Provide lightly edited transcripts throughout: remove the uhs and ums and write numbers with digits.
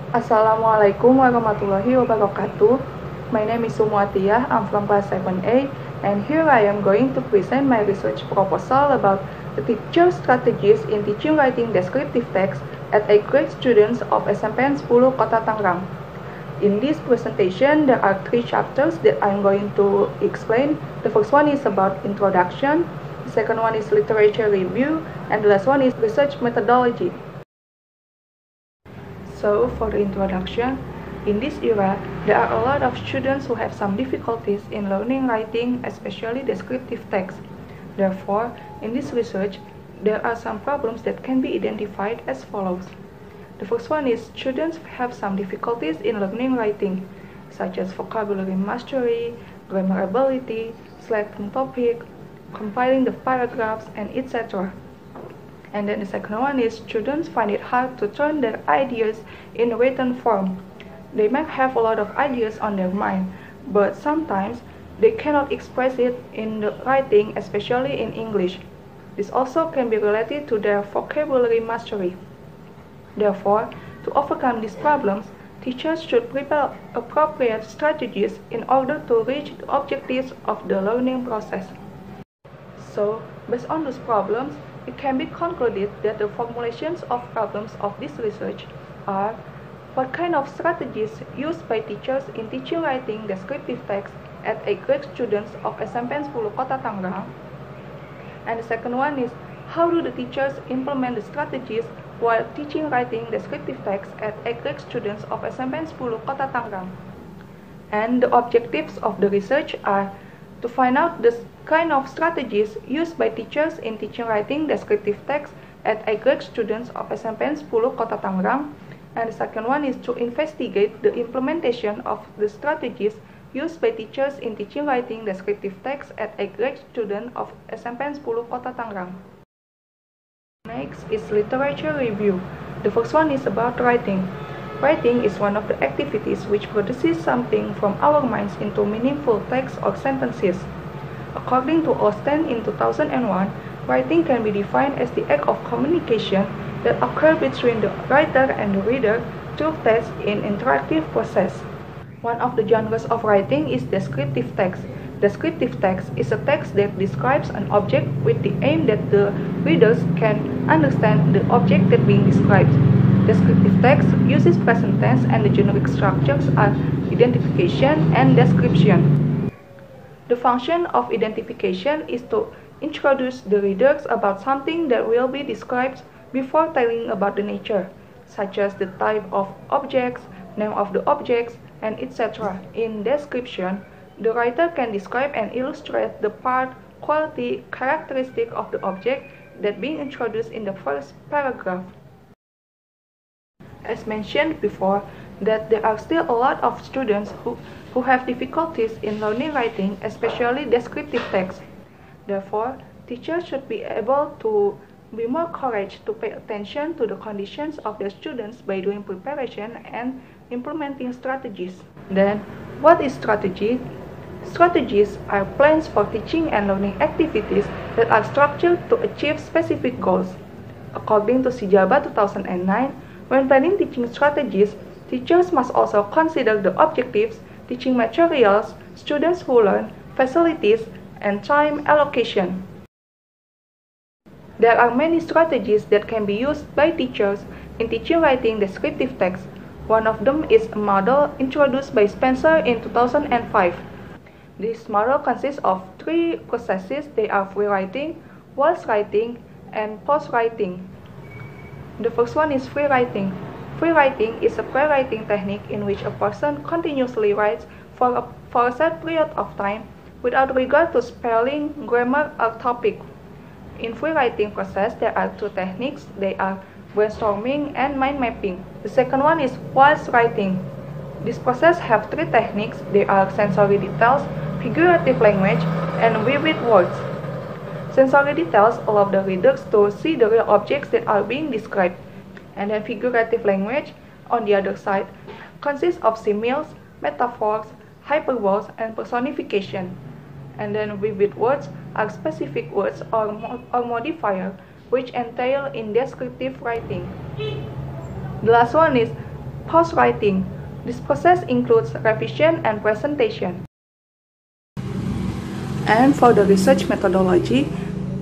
Assalamualaikum warahmatullahi wabarakatuh. My name is Sumuatiyah. I'm from class 7A, and here I am going to present my research proposal about the teacher strategies in teaching writing descriptive text at 8th grade students of SMPN 10 Kota Tangerang. In this presentation, there are 3 chapters that I'm going to explain. The first one is about introduction, the second one is literature review, and the last one is research methodology. So, for the introduction, in this era, there are a lot of students who have some difficulties in learning writing, especially descriptive text. Therefore, in this research, there are some problems that can be identified as follows. The first one is students have some difficulties in learning writing, such as vocabulary mastery, grammar ability, selecting topic, compiling the paragraphs, and etc. And then the second one is students find it hard to turn their ideas in written form. They might have a lot of ideas on their mind, but sometimes they cannot express it in the writing, especially in English. This also can be related to their vocabulary mastery. Therefore, to overcome these problems, teachers should prepare appropriate strategies in order to reach the objectives of the learning process. So, based on those problems, it can be concluded that the formulations of problems of this research are: what kind of strategies used by teachers in teaching writing descriptive text at 8th grade students of SMPN 10 Kota Tangerang? And the second one is, how do the teachers implement the strategies while teaching writing descriptive text at 8th grade students of SMPN 10 Kota Tangerang? And the objectives of the research are to find out the kind of strategies used by teachers in teaching writing descriptive text at 8th grade students of SMPN 10 Kota Tangerang. And the second one is to investigate the implementation of the strategies used by teachers in teaching writing descriptive text at 8th grade students of SMPN 10 Kota Tangerang. Next is literature review. The first one is about writing. Writing is one of the activities which produces something from our minds into meaningful text or sentences. According to Austen in 2001, writing can be defined as the act of communication that occurs between the writer and the reader through text in interactive process. One of the genres of writing is descriptive text. Descriptive text is a text that describes an object with the aim that the readers can understand the object that being described. Descriptive text uses present tense and the generic structures are identification and description. The function of identification is to introduce the readers about something that will be described before telling about the nature, such as the type of objects, name of the objects, and etc. In description, the writer can describe and illustrate the part, quality, characteristic of the object that being introduced in the first paragraph. As mentioned before, that there are still a lot of students who have difficulties in learning writing, especially descriptive text. Therefore, teachers should be able to be more courageous to pay attention to the conditions of their students by doing preparation and implementing strategies. Then, what is strategy? Strategies are plans for teaching and learning activities that are structured to achieve specific goals. According to Sijaba 2009, when planning teaching strategies, teachers must also consider the objectives, teaching materials, students who learn, facilities, and time allocation. There are many strategies that can be used by teachers in teaching writing descriptive text. One of them is a model introduced by Spencer in 2005. This model consists of 3 processes. They are free writing, whilst writing, and post writing. The first one is free writing. Free writing is a pre-writing technique in which a person continuously writes for a set period of time without regard to spelling, grammar, or topic. In free writing process, there are 2 techniques. They are brainstorming and mind mapping. The second one is whilst writing. This process have 3 techniques. They are sensory details, figurative language, and vivid words. Sensory details allow the readers to see the real objects that are being described. And then figurative language, on the other side, consists of similes, metaphors, hyperboles, and personification. And then vivid words are specific words or modifier which entail in descriptive writing. The last one is post-writing. This process includes revision and presentation. And for the research methodology,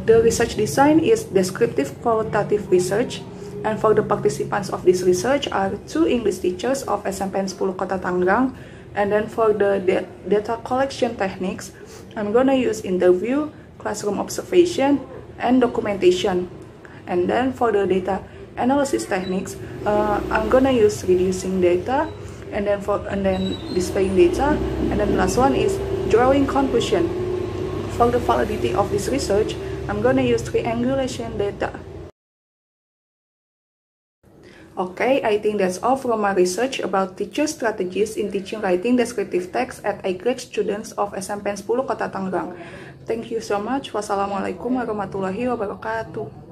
the research design is descriptive qualitative research, and for the participants of this research are 2 English teachers of SMPN 10 Kota Tangerang. And then for the data collection techniques, I'm gonna use interview, classroom observation, and documentation. And then for the data analysis techniques, I'm gonna use reducing data, and then displaying data, and then the last one is drawing conclusion. For the validity of this research, I'm gonna use triangulation data. Okay, I think that's all from my research about teacher strategies in teaching writing descriptive text at A-grade students of SMPN 10 Kota Tangerang. Thank you so much. Wassalamualaikum warahmatullahi wabarakatuh.